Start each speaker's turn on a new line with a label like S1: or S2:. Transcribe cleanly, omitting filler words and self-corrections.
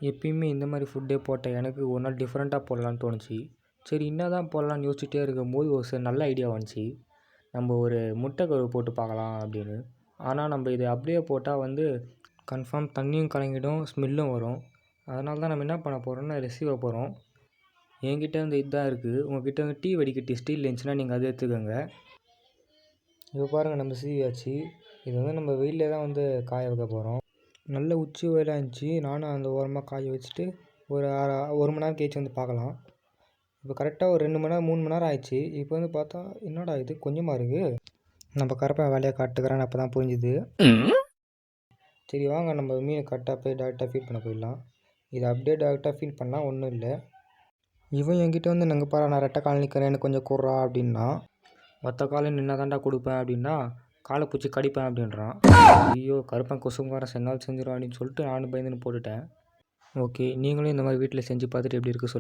S1: எப்பயுமே இந்த மாதிரி ஃபுட்டே போட்ட எனக்கு ஒரு நாள் டிஃப்ரெண்ட்டாக போடலான்னு தோணுச்சு. சரி என்ன தான் போடலான்னு யோசிச்சுட்டே இருக்கும்போது ஒரு சில நல்ல ஐடியா வந்துச்சு. நம்ம ஒரு முட்டை கரு போட்டு பார்க்கலாம் அப்படின்னு. ஆனால் நம்ம இதை அப்படியே போட்டால் வந்து கன்ஃபார்ம் தண்ணியும் கலங்கிடும், ஸ்மெல்லும் வரும். அதனால தான் நம்ம என்ன பண்ண போகிறோம்னா இதை சீவ போகிறோம். என்கிட்ட வந்து இதுதான் இருக்குது. உங்கள்கிட்ட வந்து டீ வடிகட்டி ஸ்டீல் இருந்துச்சுன்னா நீங்கள் அதை எடுத்துக்கோங்க. இப்போ பாருங்கள் நம்ம சீவியாச்சு. இது வந்து நம்ம வெயிலே தான் வந்து காய வைக்க போகிறோம். நல்ல உச்சி வெயிலாக இருந்துச்சு. நானும் அந்த ஓரமாக காய வச்சுட்டு ஒரு 1 மணி நேரம் கழிச்சு வந்து பார்க்கலாம். இப்போ கரெக்டாக ஒரு 2 மணி நேரம் 3 மணி நேரம் ஆயிடுச்சு. இப்போ வந்து பார்த்தா என்னடா இது கொஞ்சமாக இருக்குது. நம்ம கரப்பன் வேலையை காட்டுக்கிறேன்னு அப்போ தான் புரிஞ்சுது. சரி வாங்க நம்ம மீனை கரெக்டாக போய் டேரெக்டாக ஃபீட் பண்ண போயிடலாம். இதை அப்படியே டேரெக்டாக ஃபீட் பண்ணால் ஒன்றும் இல்லை. இவன் என்கிட்ட வந்து நாங்கள் பாரு நான் ரெட்டை கால் நிற்கிறேன் எனக்கு கொஞ்சம் கூடுறா அப்படின்னா, ஒத்த காலம் நின்னா தாண்டா கொடுப்பேன் அப்படின்னா காலை பிடிச்சி கடிப்பேன் அப்படின்றான். ஐயோ கருப்பன் கொசுங்காரன் சென்னால் செஞ்சிடும் அப்படின்னு சொல்லிட்டு நானும் பயந்துன்னு போட்டுட்டேன். ஓகே நீங்களும் இந்த மாதிரி வீட்டில் செஞ்சு பார்த்துட்டு எப்படி இருக்குது சொல்லு.